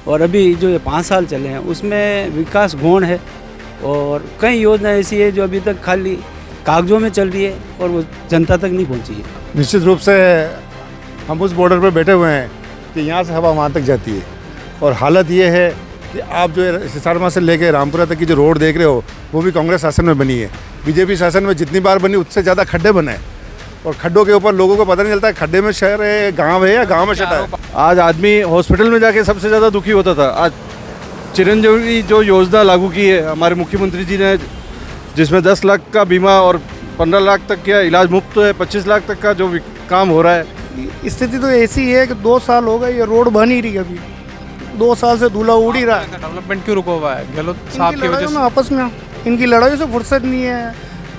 और अभी जो ये 5 साल चले हैं उसमें विकास गौण है और कई योजनाएं ऐसी है जो अभी तक खाली कागजों में चल रही है और वो जनता तक नहीं पहुंची है। निश्चित रूप से हम उस बॉर्डर पर बैठे हुए हैं कि यहाँ से हवा वहाँ तक जाती है और हालत ये है कि आप जो सिसारमा से लेके रामपुरा तक की जो रोड देख रहे हो वो भी कांग्रेस शासन में बनी है। बीजेपी शासन में जितनी बार बनी उससे ज़्यादा खड्डे बने और खड्डों के ऊपर लोगों को पता नहीं चलता है खड्डे में शहर है गांव है या गांव में शहर है। आज आदमी हॉस्पिटल में जाके सबसे ज़्यादा दुखी होता था। आज चिरंजीवी जो योजना लागू की है हमारे मुख्यमंत्री जी ने, जिसमें 10 लाख का बीमा और 15 लाख तक का इलाज मुफ्त है, 25 लाख तक का जो काम हो रहा है। स्थिति तो ऐसी है कि 2 साल हो गए ये रोड बन ही रही है। अभी 2 साल से धूला उड़ ही रहा है। डेवलपमेंट क्यों रुका हुआ है? गहलोत साहब की वजह से आपस में इनकी लड़ाई से फुर्सत नहीं है।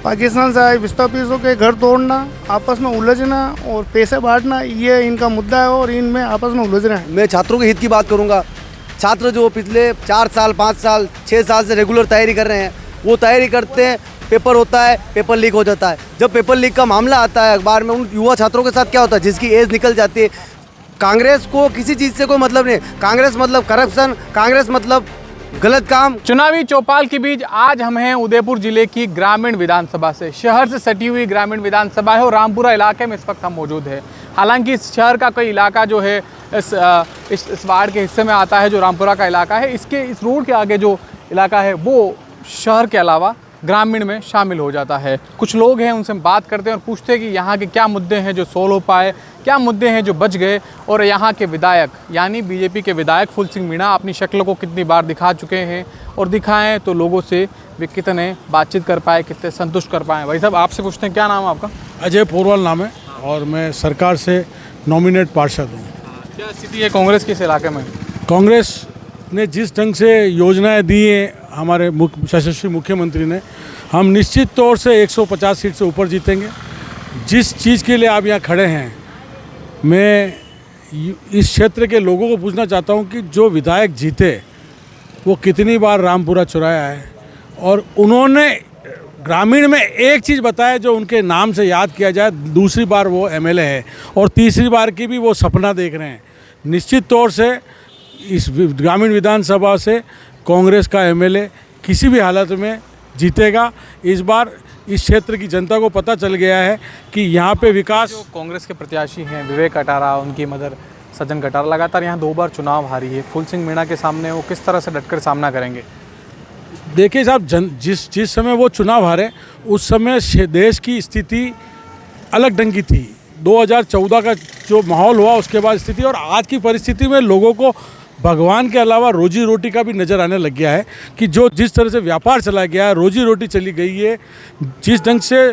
पाकिस्तान से आए विस्थापितों के घर तोड़ना, आपस में उलझना और पैसे बांटना, ये इनका मुद्दा है और इनमें आपस में उलझ रहे हैं। मैं छात्रों के हित की बात करूंगा। छात्र जो पिछले 4 साल 5 साल 6 साल से रेगुलर तैयारी कर रहे हैं, वो तैयारी करते हैं, पेपर होता है, पेपर लीक हो जाता है। जब पेपर लीक का मामला आता है अखबार में, उन युवा छात्रों के साथ क्या होता है जिसकी एज निकल जाती है। कांग्रेस को किसी चीज़ से कोई मतलब नहीं। कांग्रेस मतलब करप्शन, कांग्रेस मतलब गलत काम। चुनावी चौपाल के बीच आज हम हैं उदयपुर जिले की ग्रामीण विधानसभा से। शहर से सटी हुई ग्रामीण विधानसभा है और रामपुरा इलाके में इस वक्त हम मौजूद हैं। हालांकि इस शहर का कोई इलाका जो है इस वार्ड के हिस्से में आता है, जो रामपुरा का इलाका है। इस रोड के आगे जो इलाका है वो शहर के अलावा ग्रामीण में शामिल हो जाता है। कुछ लोग हैं, उनसे हम बात करते हैं और पूछते हैं कि यहाँ के क्या मुद्दे हैं जो सोल्व हो पाए, क्या मुद्दे हैं जो बच गए, और यहाँ के विधायक यानी बीजेपी के विधायक फूल सिंह मीणा अपनी शक्ल को कितनी बार दिखा चुके हैं और दिखाएं तो लोगों से वे कितने बातचीत कर पाए, कितने संतुष्ट कर पाए। भाई साहब आपसे पूछते हैं, क्या नाम है आपका? अजय पोरवाल नाम है और मैं सरकार से नॉमिनेट पार्षद हूँ। क्या स्थिति है कांग्रेस की इस इलाके में? कांग्रेस ने जिस ढंग से योजनाएं दी हैं हमारे यशस्वी मुख्यमंत्री ने, हम निश्चित तौर से 150 सीट से ऊपर जीतेंगे। जिस चीज़ के लिए आप यहाँ खड़े हैं, मैं इस क्षेत्र के लोगों को पूछना चाहता हूँ कि जो विधायक जीते वो कितनी बार रामपुरा चुराया है, और उन्होंने ग्रामीण में एक चीज़ बताया जो उनके नाम से याद किया जाए। दूसरी बार वो एमएलए है और तीसरी बार की भी वो सपना देख रहे हैं। निश्चित तौर से इस ग्रामीण विधानसभा से कांग्रेस का एमएलए किसी भी हालत में जीतेगा। इस बार इस क्षेत्र की जनता को पता चल गया है कि यहाँ पे विकास। जो कांग्रेस के प्रत्याशी हैं विवेक कटारा, उनकी मदर सज्जन कटारा, लगातार यहाँ 2 बार चुनाव हारी है। फूल सिंह मीणा के सामने वो किस तरह से डटकर सामना करेंगे? देखिए साहब, जिस समय वो चुनाव हारे उस समय देश की स्थिति अलग ढंग की थी। 2014 का जो माहौल हुआ उसके बाद स्थिति, और आज की परिस्थिति में लोगों को भगवान के अलावा रोजी रोटी का भी नज़र आने लग गया है कि जो जिस तरह से व्यापार चला गया है, रोजी रोटी चली गई है, जिस ढंग से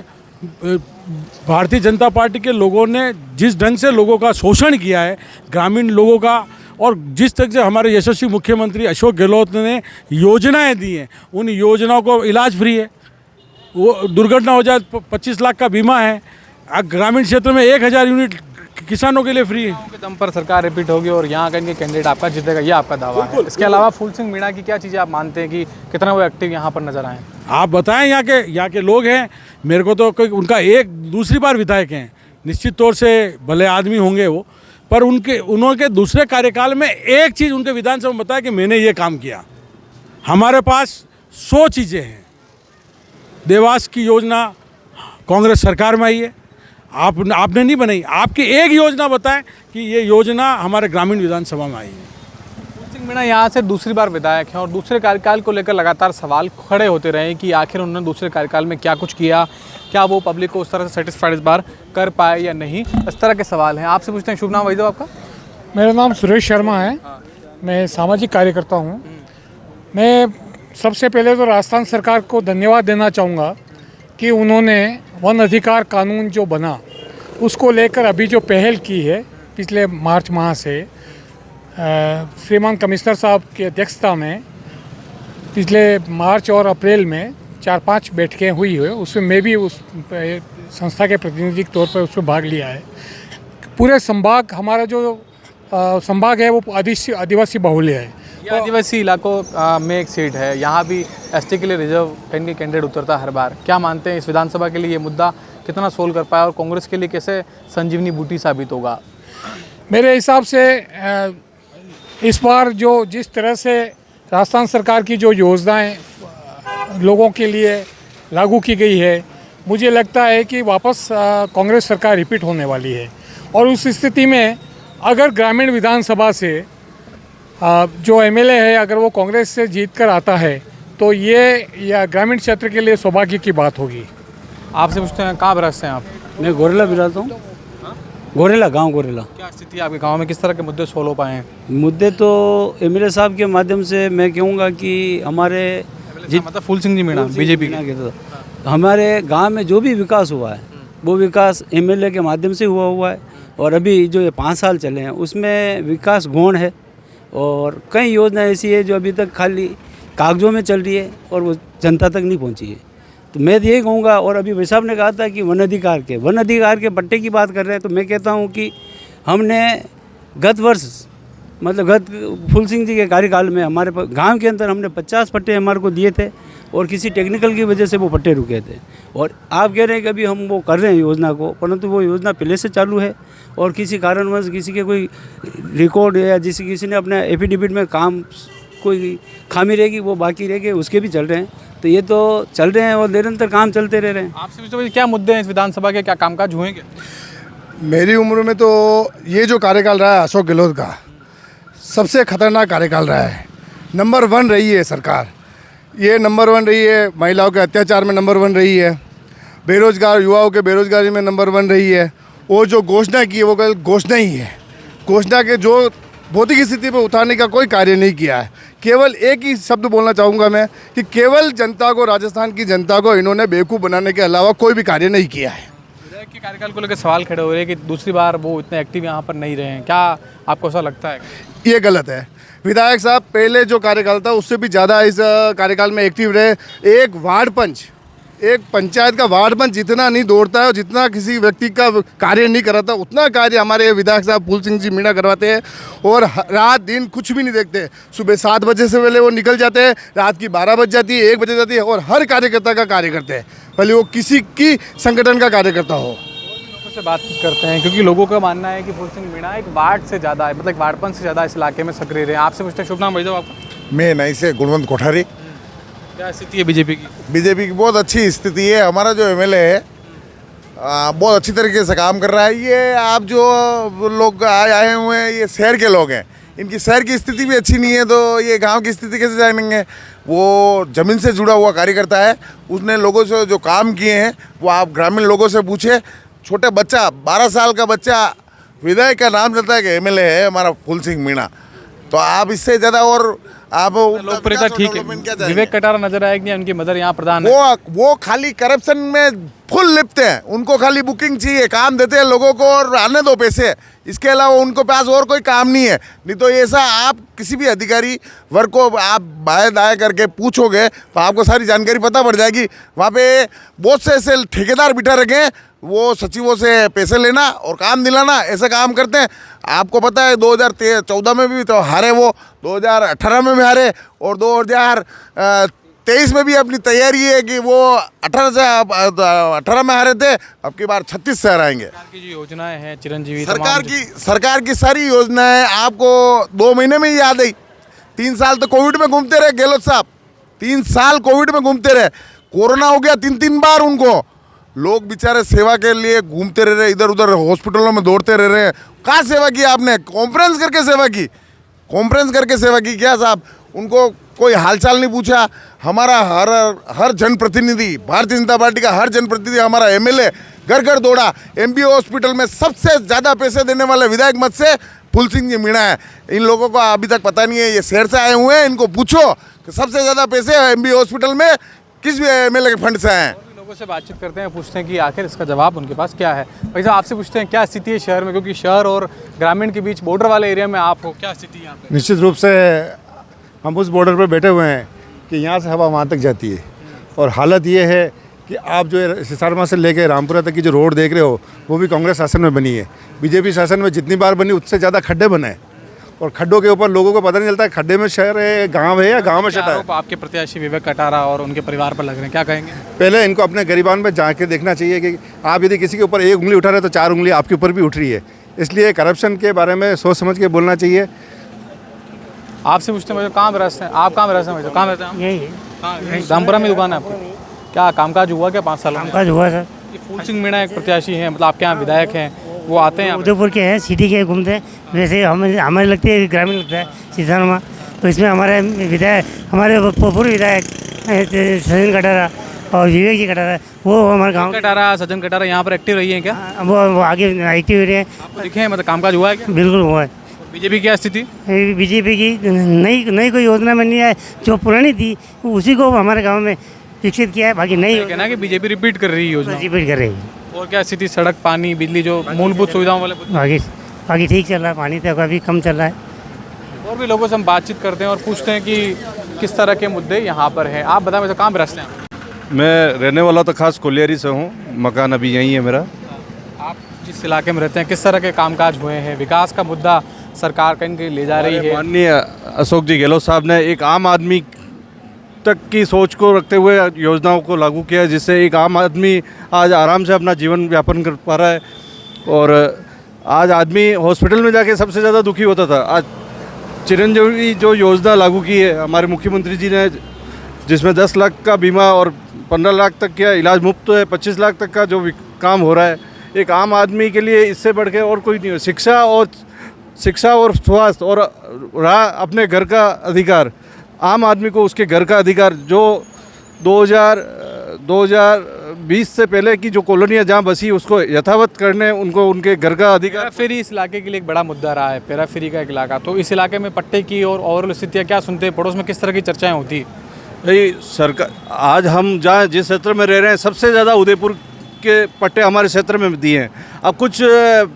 भारतीय जनता पार्टी के लोगों ने जिस ढंग से लोगों का शोषण किया है, ग्रामीण लोगों का, और जिस तरह से हमारे यशस्वी मुख्यमंत्री अशोक गहलोत ने योजनाएं दी हैं, उन योजनाओं को इलाज फ्री है, वो दुर्घटना हो जाए 25 लाख का बीमा है, ग्रामीण क्षेत्र में 1000 यूनिट किसानों के लिए फ्री है। के दम पर सरकार रिपीट होगी और यहाँ का इनके कैंडिडेट आपका जीतेगा, ये आपका दावा है। इसके अलावा फूल सिंह मीणा की क्या चीज़ें आप मानते हैं कि कितना वो एक्टिव यहाँ पर नजर आए? आप बताएं, यहाँ के लोग हैं, मेरे को तो कोई उनका एक दूसरी बार विधायक हैं, निश्चित तौर से भले आदमी होंगे वो, पर उन्होंने दूसरे कार्यकाल में एक चीज़ उनके विधानसभा में बताया कि मैंने ये काम किया। हमारे पास 100 चीज़ें हैं। देवास की योजना कांग्रेस सरकार में आई है, आपने नहीं बनाई। आपकी एक योजना बताएं कि ये योजना हमारे ग्रामीण विधानसभा में आई है। फूल सिंह मीणा यहाँ से दूसरी बार विधायक हैं और दूसरे कार्यकाल को लेकर लगातार सवाल खड़े होते रहे कि आखिर उन्होंने दूसरे कार्यकाल में क्या कुछ किया, क्या वो पब्लिक को उस तरह से सेटिस्फाइड इस बार कर पाए या नहीं, इस तरह के सवाल हैं। आपसे पूछते हैं, शुभ नाम वही दो आपका? मेरा नाम सुरेश शर्मा है। मैं सामाजिक कार्यकर्ता हूँ। मैं सबसे पहले तो राजस्थान सरकार को धन्यवाद देना चाहूँगा कि उन्होंने वन अधिकार कानून जो बना उसको लेकर अभी जो पहल की है पिछले मार्च माह से श्रीमान कमिश्नर साहब की अध्यक्षता में पिछले मार्च और अप्रैल में 4-5 बैठकें हुई है, उसमें मैं भी उस संस्था के प्रतिनिधि के तौर पर उसमें भाग लिया है। पूरे संभाग, हमारा जो संभाग है वो आदिवासी बहुल्य है। ये आदिवासी इलाकों में एक सीट है, यहाँ भी एसटी के लिए रिजर्व कैंडिडेट उतरता है हर बार। क्या मानते हैं इस विधानसभा के लिए ये मुद्दा कितना सोल्व कर पाया और कांग्रेस के लिए कैसे संजीवनी बूटी साबित होगा? मेरे हिसाब से इस बार जो जिस तरह से राजस्थान सरकार की जो योजनाएं लोगों के लिए लागू की गई है, मुझे लगता है कि वापस कांग्रेस सरकार रिपीट होने वाली है। और उस स्थिति में अगर ग्रामीण विधानसभा से जो एमएलए है अगर वो कांग्रेस से जीत कर आता है तो ये या ग्रामीण क्षेत्र के लिए सौभाग्य की बात होगी। आपसे पूछते हैं, कहाँ बरसते हैं आप? मैं गोरेला बिराता हूँ। गोरेला, गांव गोरेला। क्या स्थिति है आपके गांव में, किस तरह के मुद्दे सोल्व हो पाए हैं? मुद्दे तो एमएलए साहब के माध्यम से मैं कहूँगा कि हमारे मतलब फूल सिंह जी मीणा बीजेपी के, हमारे गांव में जो भी विकास हुआ है वो विकास एमएलए के माध्यम से हुआ है। और अभी जो ये 5 साल चले हैं उसमें विकास गौण है और कई योजना ऐसी है जो अभी तक खाली कागजों में चल रही है और वो जनता तक नहीं पहुंची है। तो मैं तो यही कहूँगा, और अभी भाई साहब ने कहा था कि वन अधिकार के पट्टे की बात कर रहे हैं, तो मैं कहता हूँ कि हमने गत वर्ष मतलब फूल सिंह जी के कार्यकाल में हमारे गांव के अंदर हमने 50 पट्टे हमारे को दिए थे और किसी टेक्निकल की वजह से वो पट्टे रुके थे। और आप कह रहे हैं कि अभी हम वो कर रहे हैं योजना को, परंतु वो योजना पहले से चालू है और किसी कारणवश किसी के कोई रिकॉर्ड या किसी ने अपने एफिडेविट में काम कोई खामी रहेगी वो बाकी रह गए, उसके भी चल रहे हैं। तो ये तो चल रहे हैं और निरंतर काम चलते रह रहे हैं। आपसे पूछते हैं क्या मुद्दे हैं इस विधानसभा के, क्या कामकाज हुए क्या? मेरी उम्र में तो ये जो कार्यकाल रहा है अशोक गहलोत का सबसे खतरनाक कार्यकाल रहा है। नंबर 1 रही है सरकार, ये नंबर 1 रही है, महिलाओं के अत्याचार में नंबर 1 रही है, बेरोजगार युवाओं के बेरोजगारी में नंबर 1 रही है। वो जो घोषणा की है वो कल घोषणा ही है, घोषणा के जो भौतिक स्थिति पर उतारने का कोई कार्य नहीं किया है। केवल एक ही शब्द बोलना चाहूँगा मैं कि केवल जनता को, राजस्थान की जनता को इन्होंने बेवकूफ़ बनाने के अलावा कोई भी कार्य नहीं किया है। विधायक के कार्यकाल को लेकर सवाल खड़े हो रहे हैं कि दूसरी बार वो इतने एक्टिव यहाँ पर नहीं रहे हैं, क्या आपको ऐसा लगता है? ये गलत है। विधायक साहब पहले जो कार्यकाल था उससे भी ज़्यादा इस कार्यकाल में एक्टिव रहे। एक वार्ड पंच, एक पंचायत का वार्ड पंच जितना नहीं दौड़ता है और जितना किसी व्यक्ति का कार्य नहीं कराता उतना कार्य हमारे विधायक साहब फूल सिंह जी मीणा करवाते हैं। और रात दिन कुछ भी नहीं देखते, सुबह 7 बजे से पहले वो निकल जाते हैं, रात की 12 बज जाती है, 1 बजे जाती है और हर कार्यकर्ता का कार्य करते हैं, भले वो किसी की संगठन का कार्यकर्ता हो। से बातचीत करते हैं क्योंकि लोगों का मानना है कि फूल सिंह मीणा एक वार्ड से ज़्यादा है, मतलब वार्ड पंच से ज़्यादा इस इलाके में सक्रिय रहे हैं। आपसे पूछते हैं, शुभ नाम भाई साहब आपका? मैं नहीं से गुणवंत कोठारी। क्या स्थिति है बीजेपी की? बीजेपी की बहुत अच्छी स्थिति है। हमारा जो एमएलए है बहुत अच्छी तरीके से काम कर रहा है। ये आप जो लोग आए हुए हैं ये शहर के लोग हैं, इनकी शहर की स्थिति भी अच्छी नहीं है तो ये गांव की स्थिति कैसे जानेंगे। वो ज़मीन से जुड़ा हुआ कार्यकर्ता है, उसने लोगों से जो काम किए हैं वो आप ग्रामीण लोगों से पूछे। छोटे बच्चा 12 साल का बच्चा विधायक का नाम लेता है कि एमएलए है हमारा फूल सिंह मीणा, तो आप इससे ज़्यादा और आप लोकप्रियता ठीक है। विवेक कटारा नजर आए कि नहीं, उनकी मदर यहाँ प्रधान है। वो खाली करप्शन में फुल लिप्त हैं, उनको खाली बुकिंग चाहिए, काम देते हैं लोगों को और आने दो पैसे, इसके अलावा उनको पास और कोई काम नहीं है। नहीं तो ऐसा आप किसी भी अधिकारी वर्ग को आप बाएं दाएं करके पूछोगे तो आपको सारी जानकारी पता पड़ जाएगी। वहाँ पे बहुत से ऐसे ठेकेदार बिठा रखे हैं, वो सचिवों से पैसे लेना और काम दिलाना, ऐसा काम करते हैं। आपको पता है 2014 में भी तो हारे, वो 2018 में भी हारे और 2023 में भी अपनी तैयारी है कि वो 18 में हारे थे, अब की बार 36 से हराएंगे। सरकार की जो योजनाएं हैं चिरंजीवी, सरकार की सारी योजनाएं आपको 2 महीने में ही याद आई। 3 साल तो कोविड में घूमते रहे गहलोत साहब, 3 साल कोविड में घूमते रहे, कोरोना हो गया 3 बार उनको। लोग बेचारे सेवा के लिए घूमते रह रहे, इधर उधर हॉस्पिटलों में दौड़ते रह रहे हैं। कहाँ सेवा की आपने? कॉन्फ्रेंस करके सेवा की, कॉन्फ्रेंस करके सेवा की क्या साहब? उनको कोई हालचाल नहीं पूछा। हमारा हर जनप्रतिनिधि, भारतीय जनता पार्टी का हर जनप्रतिनिधि, हमारा एमएलए घर घर दौड़ा। एमबीओ हॉस्पिटल में सबसे ज़्यादा पैसे देने वाले विधायक मत से फूल सिंह जी मीणा है। इन लोगों को अभी तक पता नहीं है, ये शहर से आए हुए हैं, इनको पूछो कि सबसे ज़्यादा पैसे एमबीओ हॉस्पिटल में किस एमएलए के फंड से आए हैं। लोगों से बातचीत करते हैं, पूछते हैं कि आखिर इसका जवाब उनके पास क्या है। भाई साहब आपसे पूछते हैं क्या स्थिति है शहर में, क्योंकि शहर और ग्रामीण के बीच बॉर्डर वाले एरिया में आप हो, क्या स्थिति है यहाँ पे? निश्चित रूप से हम उस बॉर्डर पर बैठे हुए हैं कि यहाँ से हवा वहाँ तक जाती है और हालत ये है कि आप जो सिसारमा से लेकर रामपुरा तक की जो रोड देख रहे हो वो भी कांग्रेस शासन में बनी है। बीजेपी शासन में जितनी बार बनी उससे ज़्यादा खड्डे बने हैं और खड्डों के ऊपर लोगों को पता नहीं चलता है खड्डे में शहर है, गांव है या गांव में शहर है। आपके प्रत्याशी विवेक कटारा और उनके परिवार पर लग रहे हैं, क्या कहेंगे? पहले इनको अपने गरीबान में जाके देखना चाहिए कि आप यदि किसी के ऊपर 1 उंगली उठा रहे तो 4 उंगली आपके ऊपर भी उठ रही है। इसलिए करप्शन के बारे में सोच समझ के बोलना चाहिए। आपसे पूछते हैं भाई कहाँ पे रहते हैं आप, कहाँ पे रहते हैं भाई, कहाँ रहते हैं यही है, आप? रामपुरा में दुकान है आपकी। क्या कामकाज हुआ क्या 5 सालों में? कामकाज हुआ सर। ये फूल सिंह मीणा एक प्रत्याशी हैं, मतलब आपके यहाँ विधायक हैं, वो आते हैं यहाँ पे? उदयपुर के हैं, सिटी के घूमते हैं। वैसे हमें लगती है ग्रामीण लगता है सीसारमा, तो इसमें हमारे विधायक, हमारे पूर्व विधायक सचिन कटारा और विवेक जी कटारा, वो हमारे गाँव कटारा, सज्जन कटारा यहाँ पर एक्टिव रही हैं क्या? वो आगे एक्टिव रहे हैं। आपको दिखे हैं, मतलब कामकाज हुआ है क्या? बिल्कुल हुआ है। बीजेपी की क्या स्थिति? बीजेपी की नई कोई योजना में नहीं है, जो पुरानी थी उसी को हमारे गांव में विकसित किया है, बाकी नहीं कहना है कि बीजेपी रिपीट कर रही है योजना। रिपीट कर रही है। और क्या स्थिति, सड़क, पानी, बिजली, जो मूलभूत सुविधाओं वाले? बाकी ठीक चल रहा है, पानी तो काफ़ी कम चल रहा है। और भी लोगों से हम बातचीत करते हैं और पूछते हैं कि किस तरह के मुद्दे यहाँ पर हैं। आप बताएं वैसे कहाँ पे रहते हैं? मैं रहने वाला तो खास कोलियारी से हूँ, मकान अभी यहीं है मेरा। आप जिस इलाके में रहते हैं किस तरह के कामकाज हुए हैं, विकास का मुद्दा सरकार कहीं कहीं ले जा रही है? माननीय अशोक जी गहलोत साहब ने एक आम आदमी तक की सोच को रखते हुए योजनाओं को लागू किया है, जिससे एक आम आदमी आज आराम से अपना जीवन यापन कर पा रहा है। और आज आदमी हॉस्पिटल में जाके सबसे ज़्यादा दुखी होता था, आज चिरंजीवी जो योजना लागू की है हमारे मुख्यमंत्री जी ने, जिसमें 10 लाख का बीमा और 15 लाख तक का इलाज मुफ्त है, 25 लाख तक का जो काम हो रहा है, एक आम आदमी के लिए इससे बढ़ के और कोई नहीं है। शिक्षा और स्वास्थ्य और रहा अपने घर का अधिकार, आम आदमी को उसके घर का अधिकार, जो 2020 से पहले की जो कॉलोनियाँ जहाँ बसी उसको यथावत करने, उनको उनके घर का अधिकार। पेराफेरी इस इलाके के लिए एक बड़ा मुद्दा रहा है, पेराफेरी का एक इलाका। तो इस इलाके में पट्टे की और ओवरऑल स्थितियाँ क्या सुनते हैं, पड़ोस में किस तरह की चर्चाएँ होती है? भाई सरकार, आज हम जहाँ जिस क्षेत्र में रह रहे हैं सबसे ज़्यादा उदयपुर के पट्टे हमारे क्षेत्र में दिए हैं। अब कुछ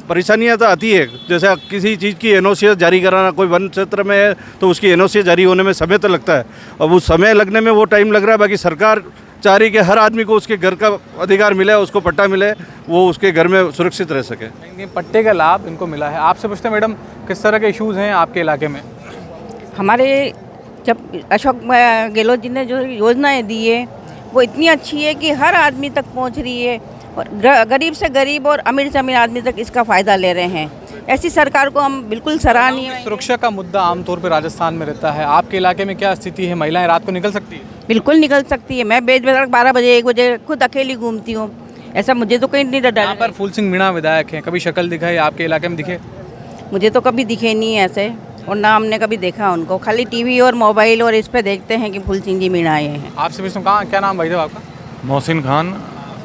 परेशानियाँ तो आती है, जैसे किसी चीज़ की एनओसी जारी कराना, कोई वन क्षेत्र में है तो उसकी एनओसी जारी होने में समय तो लगता है, अब उस समय लगने में वो टाइम लग रहा है। बाकी सरकार चाह रही कि हर आदमी को उसके घर का अधिकार मिले, उसको पट्टा मिले, वो उसके घर में सुरक्षित रह सके। पट्टे का लाभ इनको मिला है। आपसे पूछते हैं मैडम किस तरह के इशूज़ हैं आपके इलाके में? हमारे जब अशोक गहलोत जी ने जो योजनाएं दी है वो इतनी अच्छी है कि हर आदमी तक पहुंच रही है, और गरीब से गरीब और अमीर से अमीर आदमी तक इसका फ़ायदा ले रहे हैं। ऐसी सरकार को हम बिल्कुल सराहनीय। सुरक्षा का मुद्दा आमतौर पर राजस्थान में रहता है, आपके इलाके में क्या स्थिति है? महिलाएं रात को निकल सकती है? बिल्कुल निकल सकती है। मैं बेच बाजार 12 बजे 1 बजे खुद अकेली घूमती हूँ, ऐसा मुझे तो कहीं नहीं डर। यहाँ पर फूल सिंह मीणा विधायक हैं, कभी शक्ल दिखाई आपके इलाके में दिखे? मुझे तो कभी दिखे नहीं है ऐसे, और ना हमने कभी देखा उनको, खाली टीवी और मोबाइल और इस पे देखते हैं कि फूल सिंह जी मीणा आए हैं। आपसे पूछता हूँ कहाँ, क्या नाम भाई साहब आपका? मोहसिन खान।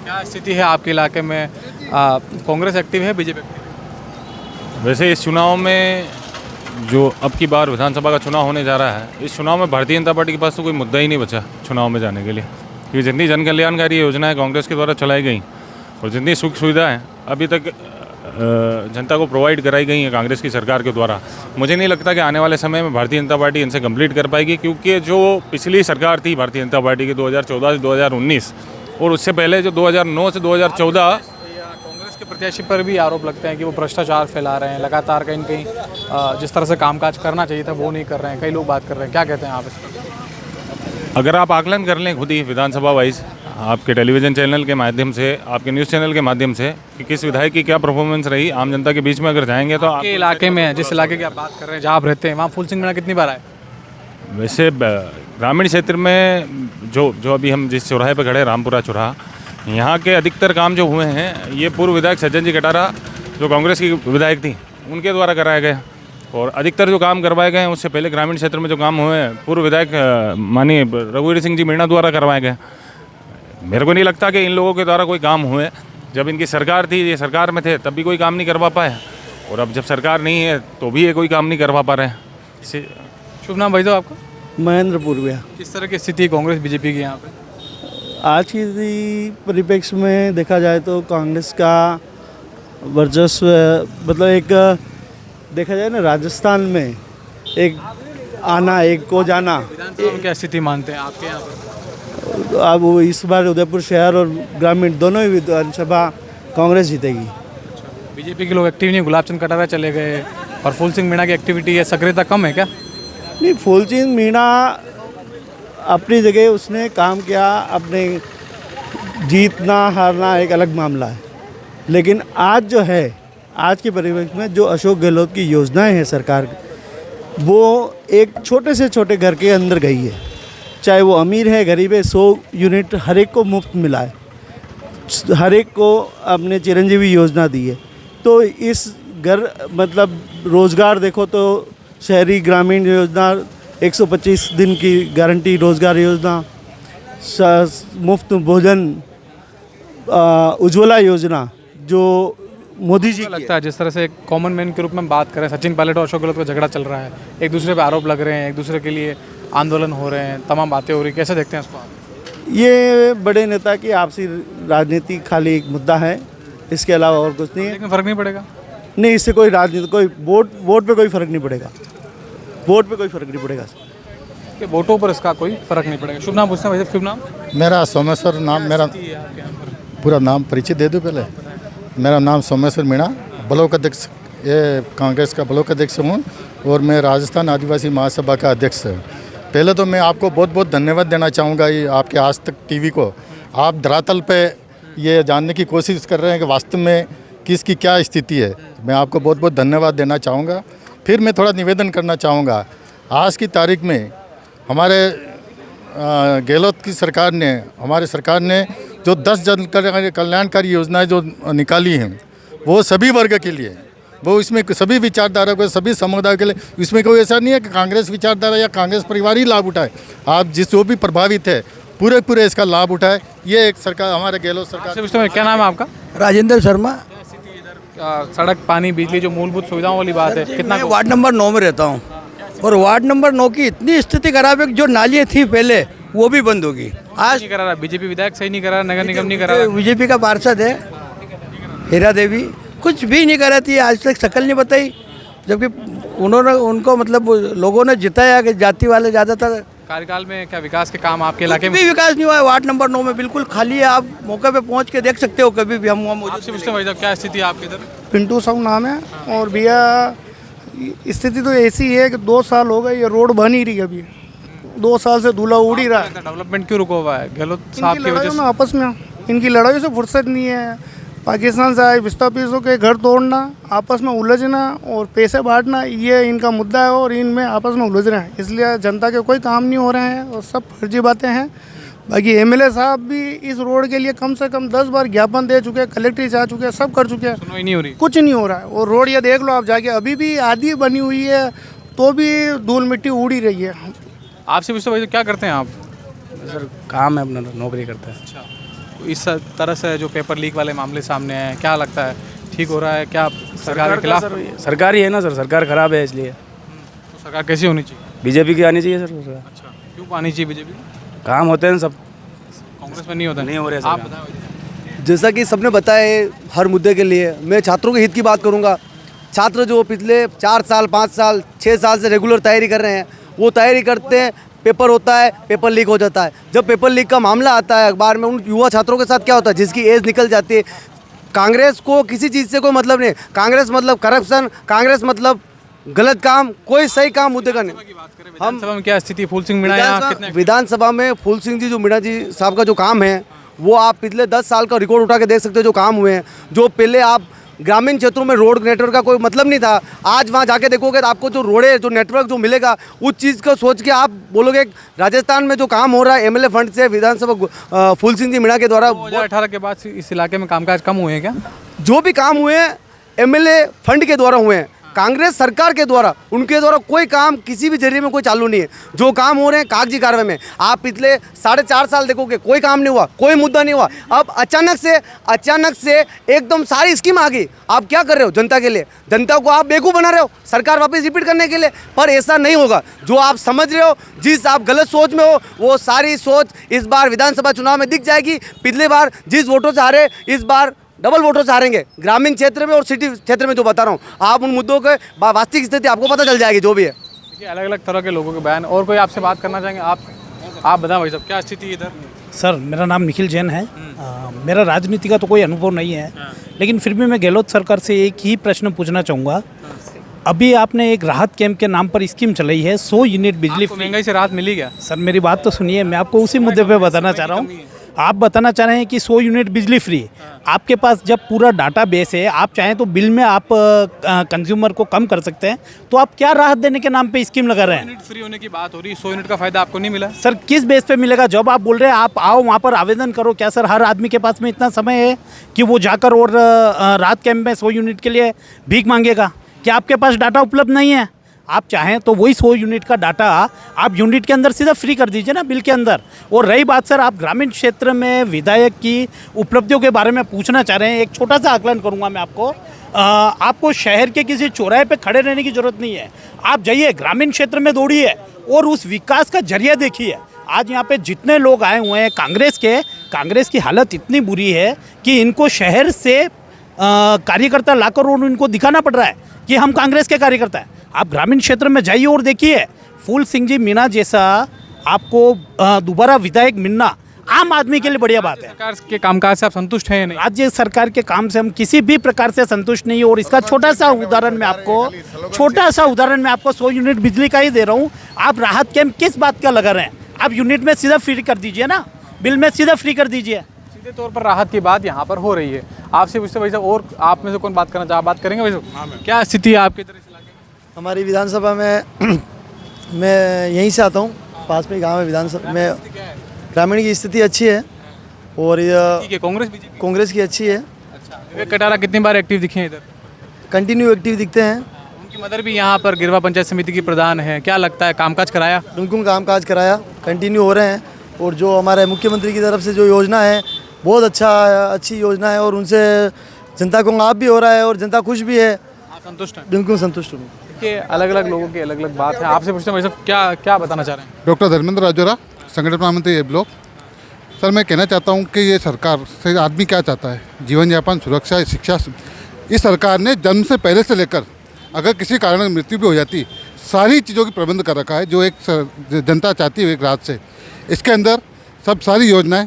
क्या स्थिति है आपके इलाके में, कांग्रेस एक्टिव है, बीजेपी एक्टिव है? वैसे इस चुनाव में जो अब की बार विधानसभा का चुनाव होने जा रहा है, इस चुनाव में भारतीय जनता पार्टी के पास तो कोई मुद्दा ही नहीं बचा चुनाव में जाने के लिए, क्योंकि जितनी जन कल्याणकारी योजनाएं कांग्रेस के द्वारा चलाई गई और जितनी सुख सुविधाएं अभी तक जनता को प्रोवाइड कराई गई हैं कांग्रेस की सरकार के द्वारा, मुझे नहीं लगता कि आने वाले समय में भारतीय जनता पार्टी इनसे कंप्लीट कर पाएगी। क्योंकि जो पिछली सरकार थी भारतीय जनता पार्टी की 2014 से 2019 और उससे पहले जो 2009 से 2014, कांग्रेस के प्रत्याशी पर भी आरोप लगते हैं कि वो भ्रष्टाचार फैला रहे हैं, लगातार कहीं न कहीं जिस तरह से कामकाज करना चाहिए था वो नहीं कर रहे हैं, कई लोग बात कर रहे हैं। क्या कहते हैं आप इस पर? अगर आप आकलन कर लें खुद ही विधानसभा वाइज, आपके टेलीविज़न चैनल के माध्यम से, आपके न्यूज़ चैनल के माध्यम से, कि किस विधायक की क्या परफॉर्मेंस रही आम जनता के बीच में अगर जाएंगे तो आपके इलाके में, जिस इलाके की आप बात कर रहे हैं जहाँ आप रहते हैं, वहाँ फूल सिंह मीणा कितनी बार आए? वैसे ग्रामीण क्षेत्र में जो अभी हम जिस चौराहे पर खड़े हैं, रामपुरा चौराहा, यहाँ के अधिकतर काम जो हुए हैं ये पूर्व विधायक सज्जन जी कटारा जो कांग्रेस की विधायक थी उनके द्वारा कराए गए, और अधिकतर जो काम करवाए गए हैं उससे पहले ग्रामीण क्षेत्र में जो काम हुए हैं पूर्व विधायक माननीय रघुवीर सिंह जी मीणा द्वारा करवाए गए। मेरे को नहीं लगता कि इन लोगों के द्वारा कोई काम हुए। जब इनकी सरकार थी, ये सरकार में थे, तब भी कोई काम नहीं करवा पाए, और अब जब सरकार नहीं है तो भी ये कोई काम नहीं करवा पा रहे हैं। इसे शुभ नाम भाई साहब आपका? महेंद्र पूर्विया। किस तरह की स्थिति कांग्रेस बीजेपी की यहाँ पे? आज की परिप्रेक्ष्य में देखा जाए तो कांग्रेस का वर्चस्व, मतलब एक देखा जाए ना राजस्थान में एक आना, एक को जाना। विधानसभा में क्या स्थिति मानते हैं आपके यहाँ पर? अब इस बार उदयपुर शहर और ग्रामीण दोनों ही विधानसभा कांग्रेस जीतेगी। बीजेपी के लोग एक्टिव नहीं, गुलाब चंद कटारा चले गए और फूल सिंह मीणा की एक्टिविटी है, सक्रियता कम है क्या? नहीं, फूल सिंह मीणा अपनी जगह उसने काम किया, अपने जीतना हारना एक अलग मामला है, लेकिन आज जो है, आज के परिवेश में जो अशोक गहलोत की योजनाएं हैं सरकार वो एक छोटे से छोटे घर के अंदर गई है, चाहे वो अमीर है गरीब है, 100 यूनिट हर एक को मुफ्त मिला है, हर एक को अपने चिरंजीवी योजना दी है। तो इस घर मतलब रोज़गार देखो तो शहरी ग्रामीण योजना, 125 दिन की गारंटी रोज़गार योजना, मुफ्त भोजन, उज्ज्वला योजना जो मोदी जी की लगता है जिस तरह से कॉमन मैन के रूप में बात करें, सचिन पायलट और अशोक गहलोत का झगड़ा चल रहा है, एक दूसरे पे आरोप लग रहे हैं, एक दूसरे के लिए आंदोलन हो रहे हैं, तमाम बातें हो रही, कैसे देखते हैं इसको आप? ये बड़े नेता की आपसी राजनीति खाली एक मुद्दा है, इसके अलावा और कुछ नहीं है। लेकिन फर्क नहीं पड़ेगा? नहीं, इससे कोई राजनीति, कोई वोट पे कोई फर्क नहीं पड़ेगा, वोट पे कोई फर्क नहीं पड़ेगा, कि वोटों पर इसका कोई फर्क नहीं पड़ेगा। शुभ नाम पूछते हैं भाई साहब, शुभ नाम? मेरा सोमेश्वर नाम, मेरा पूरा नाम परिचय दे दो पहले। मेरा नाम सोमेश्वर मीणा, ब्लॉक अध्यक्ष, ये कांग्रेस का ब्लॉक अध्यक्ष हूँ और मैं राजस्थान आदिवासी महासभा का अध्यक्ष हूँ। पहले तो मैं आपको बहुत बहुत धन्यवाद देना चाहूँगा ये आपके आज तक टीवी को। आप धरातल पे ये जानने की कोशिश कर रहे हैं कि वास्तव में किसकी क्या स्थिति है। मैं आपको बहुत बहुत धन्यवाद देना चाहूँगा। फिर मैं थोड़ा निवेदन करना चाहूँगा, आज की तारीख में हमारे गहलोत की सरकार ने, हमारे सरकार ने जो 10 जन कल्याणकारी योजनाएं जो निकाली हैं वो सभी वर्ग के लिए, वो इसमें सभी विचारधारा को, सभी समुदाय के लिए, इसमें कोई ऐसा नहीं है कि कांग्रेस विचारधारा या कांग्रेस परिवार ही लाभ उठाए। आप जो भी प्रभावित है पूरे इसका लाभ उठाए। ये एक सरकार, हमारे गहलोत सरकार। क्या नाम है आपका? राजेंद्र शर्मा। सड़क, पानी, बिजली, जो मूलभूत सुविधाओं वाली बात है, कितना? मैं वार्ड नंबर 9 में रहता हूँ और वार्ड नंबर 9 की इतनी स्थिति खराब है कि जो नालियाँ थी पहले वो भी बंद होगी। आज नहीं करा रहा बीजेपी विधायक, सही नहीं करा रहा, नगर निगम नहीं करा रहा। बीजेपी का पार्षद है हीरा देवी, कुछ भी नहीं करा थी, आज तक शक्ल नहीं बताई, जबकि उन्होंने उनको मतलब लोगों ने जिताया कि जाति वाले ज़्यादातर। कार्यकाल में क्या विकास के काम आपके इलाके में? भी विकास नहीं हुआ है, वार्ड नंबर 9 में बिल्कुल खाली है। आप मौके पे पहुंच के देख सकते हो, कभी भी हम आपसे पूछते हैं भाई साहब, क्या स्थिति है आपके इधर? पिंटू साहू नाम है। और भैया स्थिति तो ऐसी है कि 2 साल हो गए ये रोड बन ही रही है, अभी 2 साल से धूला उड़ ही रहा है। डेवलपमेंट क्यों रुका हुआ है? गहलोत साहब की वजह से? आपस में इनकी लड़ाई से फुर्सत नहीं है। पाकिस्तान से आए विस्थापितों के घर तोड़ना, आपस में उलझना और पैसे बांटना, ये इनका मुद्दा है और इनमें आपस में उलझ रहे हैं। इसलिए जनता के कोई काम नहीं हो रहे हैं और सब फर्जी बातें हैं। बाकी एमएलए साहब भी इस रोड के लिए कम से कम 10 बार ज्ञापन दे चुके हैं, कलेक्टर जा चुके हैं, सब कर चुके हैं, सुनवाई नहीं हो रही, कुछ नहीं हो रहा है। और रोड ये देख लो आप जाके, अभी भी आधी बनी हुई है तो भी धूल मिट्टी उड़ ही रही है। आपसे पूछते भाई, क्या करते हैं आप? सर काम है अपना, नौकरी करते हैं। अच्छा, तो इस तरह से जो पेपर लीक वाले मामले सामने आए, क्या लगता है ठीक हो रहा है क्या सरकार के खिलाफ? सरकार ही है ना सर, सरकार खराब है, इसलिए तो सरकार कैसी होनी चाहिए? बीजेपी की आनी चाहिए सर। अच्छा, क्यों आनी चाहिए बीजेपी? काम होते हैं सब, कांग्रेस में नहीं होता? नहीं हो रहे आप सर। बताएं। जैसा कि सबने बताया है, हर मुद्दे के लिए मैं छात्रों के हित की बात करूंगा। छात्र जो पिछले 4 साल 5 साल 6 साल से रेगुलर तैयारी कर रहे हैं, वो तैयारी करते हैं, पेपर होता है, पेपर लीक हो जाता है। जब पेपर लीक का मामला आता है अखबार में, उन युवा छात्रों के साथ क्या होता है, जिसकी एज निकल जाती है। कांग्रेस को किसी चीज़ से कोई मतलब नहीं, कांग्रेस मतलब करप्शन, कांग्रेस मतलब गलत काम, कोई सही काम मुद्दे का नहीं। हम विधानसभा में क्या स्थिति? फूल सिंह मीणा यहाँ कितने? विधानसभा में फूल सिंह जी, जो मीणा जी साहब का जो काम है, वो आप पिछले 10 साल का रिकॉर्ड उठा के देख सकते हो, जो काम हुए हैं। जो पहले आप ग्रामीण क्षेत्रों में रोड नेटवर्क का कोई मतलब नहीं था, आज वहाँ जाके देखोगे तो आपको जो रोड है, जो नेटवर्क जो मिलेगा, उस चीज़ को सोच के आप बोलोगे राजस्थान में जो काम हो रहा है एमएलए फंड से, विधानसभा फूल सिंह जी मीणा के द्वारा। 2018 के बाद इस इलाके में कामकाज कम हुए हैं क्या? जो भी काम हुए हैं एमएलए फंड के द्वारा हुए हैं, कांग्रेस सरकार के द्वारा, उनके द्वारा कोई काम किसी भी जरिए में कोई चालू नहीं है। जो काम हो रहे हैं कागजी कार्रवाई में। आप पिछले 4.5 साल देखोगे कोई काम नहीं हुआ, कोई मुद्दा नहीं हुआ। अब अचानक से एकदम सारी स्कीम आ गई। आप क्या कर रहे हो जनता के लिए? जनता को आप बेवकूफ़ बना रहे हो सरकार वापस रिपीट करने के लिए। पर ऐसा नहीं होगा। जो आप समझ रहे हो, जिस आप गलत सोच में हो, वो सारी सोच इस बार विधानसभा चुनाव में दिख जाएगी। पिछले बार जिस वोटों से हारे, इस बार डबल वोटों से हारेंगे। ग्रामीण क्षेत्र में और सिटी क्षेत्र में जो बता रहा हूँ, आप उन मुद्दों के वास्तविक स्थिति आपको पता चल जाएगी जो भी है। देखिए, अलग अलग तरह के लोगों के बयान। और कोई आपसे बात करना चाहेंगे? आप बताएं भाई साहब, क्या स्थिति है इधर? सर, मेरा नाम निखिल जैन है। मेरा राजनीति का तो कोई अनुभव नहीं है, लेकिन फिर भी मैं गहलोत सरकार से एक ही प्रश्न पूछना चाहूँगा। अभी आपने एक राहत कैंप के नाम पर स्कीम चलाई है, 100 यूनिट बिजली। महंगाई से राहत मिली क्या? सर मेरी बात तो सुनिए, मैं आपको उसी मुद्दे पे बताना चाह रहा हूँ। आप बताना चाह रहे हैं कि 100 यूनिट बिजली फ्री। आपके पास जब पूरा डाटा बेस है, आप चाहें तो बिल में आप कंज्यूमर को कम कर सकते हैं, तो आप क्या राहत देने के नाम पे स्कीम लगा रहे हैं? यूनिट फ्री होने की बात हो रही है, 100 यूनिट का फायदा आपको नहीं मिला? सर किस बेस पे मिलेगा? जब आप बोल रहे हैं आप आओ वहाँ पर आवेदन करो, क्या सर हर आदमी के पास में इतना समय है कि वो जाकर और रात कैंप में 100 यूनिट के लिए भीख मांगेगा? क्या आपके पास डाटा उपलब्ध नहीं है? आप चाहें तो वही 100 यूनिट का डाटा आप यूनिट के अंदर सीधा फ्री कर दीजिए ना, बिल के अंदर। और रही बात सर, आप ग्रामीण क्षेत्र में विधायक की उपलब्धियों के बारे में पूछना चाह रहे हैं, एक छोटा सा आकलन करूंगा मैं आपको। आपको शहर के किसी चौराहे पे खड़े रहने की जरूरत नहीं है, आप जाइए ग्रामीण क्षेत्र में दौड़िए और उस विकास का जरिया देखिए। आज यहाँ पे जितने लोग आए हुए हैं कांग्रेस की हालत इतनी बुरी है कि इनको शहर से कार्यकर्ता लाकर और इनको दिखाना पड़ रहा है कि हम कांग्रेस के कार्यकर्ता हैं। आप ग्रामीण क्षेत्र में जाइए और देखिए, फूल सिंह जी मीणा जैसा आपको दोबारा विधायक मिलना आम आदमी के लिए बढ़िया बात है। सरकार के कामकाज से आप संतुष्ट हैं या नहीं? राज्य सरकार के काम से हम किसी भी प्रकार से संतुष्ट नहीं है। और इसका छोटा सा उदाहरण मैं आपको 100 यूनिट बिजली का ही दे रहा हूँ। आप राहत कैंप किस बात का लगा रहे हैं? आप यूनिट में सीधा फ्री कर दीजिए ना, बिल में सीधा फ्री कर दीजिए। सीधे तौर पर राहत की बात यहाँ पर हो रही है। आपसे पूछते भाई साहब, और आप में से कौन बात करना चाहे, बात करेंगे भाई साहब? क्या स्थिति है आपकी तरह? हमारी विधानसभा में मैं यहीं से आता हूँ, पास में गांव है विधानसभा में। ग्रामीण की स्थिति अच्छी है और कांग्रेस की अच्छी है। अच्छा, विवेक कटारा कितनी बार एक्टिव दिखे हैं इधर? कंटिन्यू एक्टिव दिखते हैं। उनकी मदर भी यहाँ पर गिरवा पंचायत समिति की प्रधान है, क्या लगता है कामकाज कराया? बिल्कुल कामकाज कराया, कंटिन्यू हो रहे हैं। और जो हमारे मुख्यमंत्री की तरफ से जो योजना है बहुत अच्छी योजना है और उनसे जनता को लाभ भी हो रहा है और जनता खुश भी है। संतुष्ट है? बिल्कुल संतुष्ट हूँ। अलग अलग लोगों की अलग अलग बात है, आपसे पूछते हैं भाई साहब क्या बताना चाह रहे हैं? डॉक्टर धर्मेंद्र राजौरा, संगठन महामंत्री ए ब्लॉक। सर मैं कहना चाहता हूँ कि ये सरकार से आदमी क्या चाहता है, जीवन यापन, सुरक्षा, शिक्षा। इस सरकार ने जन्म से पहले से लेकर अगर किसी कारण मृत्यु भी हो जाती, सारी चीज़ों की प्रबंध कर रखा है जो एक जनता चाहती है एक रात से। इसके अंदर सारी योजनाएं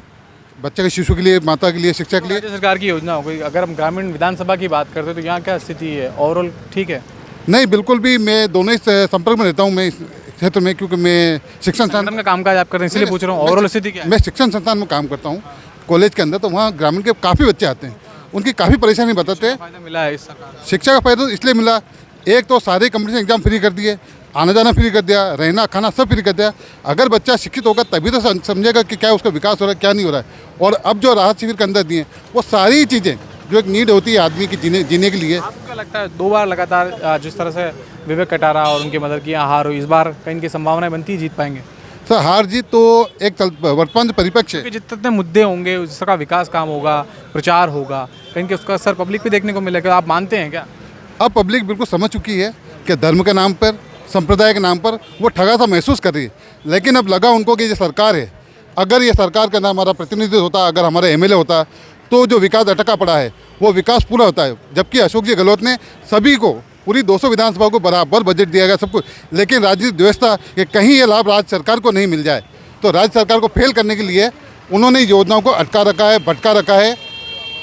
बच्चे के, शिशु के लिए, माता के लिए, शिक्षा के लिए। राज्य सरकार की योजना हो गई। अगर हम ग्रामीण विधानसभा की बात करते हैं तो यहाँ क्या स्थिति है? ओवरऑल ठीक है? नहीं, बिल्कुल भी। मैं दोनों ही संपर्क में रहता हूँ मैं इस क्षेत्र में, क्योंकि मैं शिक्षण संस्थान का कामकाज आप कर रहे हैं, इसलिए पूछ रहा हूँ ओवरऑल स्थिति क्या है? मैं शिक्षण संस्थान में काम करता हूँ कॉलेज के अंदर, तो वहाँ ग्रामीण के काफ़ी बच्चे आते हैं, उनकी काफ़ी परेशानी बताते हैं। फायदा मिला है इस सरकार? शिक्षा का फायदा इसलिए मिला, एक तो सारे कॉम्पिटिशन एग्जाम फ्री कर दिए, आना जाना फ्री कर दिया, रहना खाना सब फ्री कर दिया। अगर बच्चा शिक्षित होगा तभी तो समझेगा कि क्या उसका विकास हो रहा है, क्या नहीं हो रहा है। और अब जो राहत शिविर के अंदर दिए वो सारी चीज़ें जो एक नीड होती है आदमी की जीने के लिए। आपको क्या लगता है 2 बार लगातार जिस तरह से विवेक कटारा और उनकी मदर की यहाँ हार हुई, इस बार कहीं की संभावनाएं बनती है जीत पाएंगे? सर हार जीत तो एक वर्तमान परिप्रेक्ष्य है। जितने मुद्दे होंगे उसका विकास काम होगा, प्रचार होगा, कहीं के उसका असर पब्लिक पे देखने को मिलेगा, आप मानते हैं क्या? अब पब्लिक बिल्कुल समझ चुकी है कि धर्म के नाम पर, संप्रदाय के नाम पर वो ठगा सा महसूस कर रही है। लेकिन अब लगा उनको कि ये सरकार है, अगर ये सरकार का नाम हमारा प्रतिनिधित्व होता, अगर हमारा एमएलए होता, तो जो विकास अटका पड़ा है वो विकास पूरा होता है। जबकि अशोक जी गहलोत ने सभी को, पूरी 200 विधानसभा को बराबर बजट दिया गया सबको, लेकिन राजनीतिक व्यवस्था कि कहीं ये लाभ राज्य सरकार को नहीं मिल जाए, तो राज्य सरकार को फेल करने के लिए उन्होंने योजनाओं को अटका रखा है, भटका रखा है।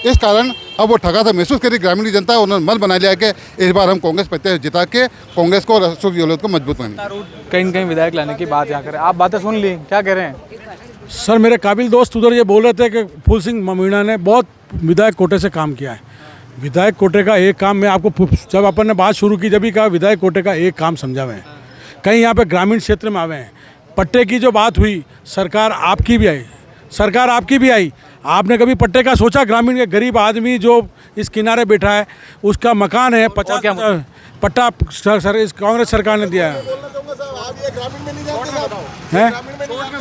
इस कारण अब वो ठगा सा महसूस करी ग्रामीण जनता, उन्होंने मन बना लिया कि इस बार हम कांग्रेस प्रत्याशी जिता के कांग्रेस को और अशोक गहलोत को मजबूत बनाएंगे। कहीं न कहीं विधायक लाने की बात यहाँ करें, आप बातें सुन ली, क्या कह रहे हैं? सर मेरे काबिल दोस्त उधर ये बोल रहे थे कि फूल सिंह मीणा ने बहुत विधायक कोटे से काम किया है। विधायक कोटे का एक काम मैं आपको, जब अपन ने बात शुरू की जब ही कहा विधायक कोटे का एक काम समझा हुए हैं। कहीं यहाँ पे ग्रामीण क्षेत्र में आवे हैं। पट्टे की जो बात हुई, सरकार आपकी भी आई, आपने कभी पट्टे का सोचा? ग्रामीण के गरीब आदमी जो इस किनारे बैठा है उसका मकान है 50 पट्टा सर इस कांग्रेस सरकार ने दिया है।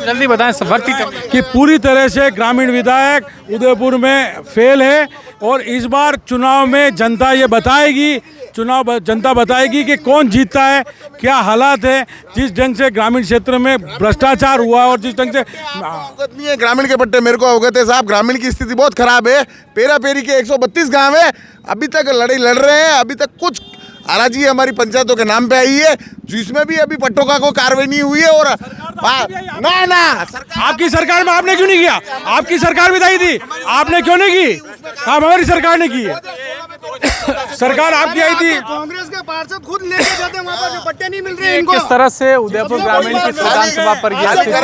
जल्दी बताएं, वक्त कि पूरी तरह से ग्रामीण विधायक उदयपुर में फेल है और इस बार चुनाव में जनता बताएगी कि कौन जीतता है, क्या हालात है। जिस ढंग से ग्रामीण क्षेत्र में भ्रष्टाचार हुआ और जिस ढंग से अवगत नहीं है ग्रामीण के पट्टे, मेरे को अवगत है साहब। ग्रामीण की स्थिति बहुत खराब है। पेरा पेरी के 132 गांव है, अभी तक लड़ाई लड़ रहे हैं। अभी तक कुछ अराजी हमारी पंचायतों के नाम पे आई है जिसमें भी अभी पट्टों का कोई कार्रवाई नहीं हुई है। और ना आपकी सरकार में आपने क्यों नहीं किया? आपकी सरकार भी दी थी, आपने क्यों नहीं की? हमारी सरकार ने की है। सरकार आपकी आई थी। कांग्रेस के पार्षद खुद लेके जाते हैं वहाँ पर, जो पट्टे नहीं मिल रहे इनको। किस तरह से उदयपुर ग्रामीण की विधानसभा पर यह स्थिति है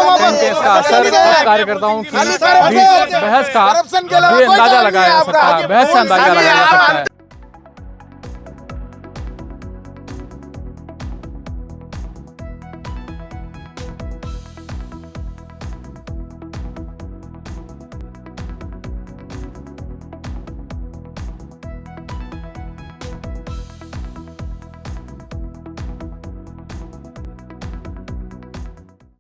और इसका असर कार्यकर्ताओं की बहस का भी अंदाजा लगाया जा सकता है, बहस से अंदाजा लगाया जा सकता है।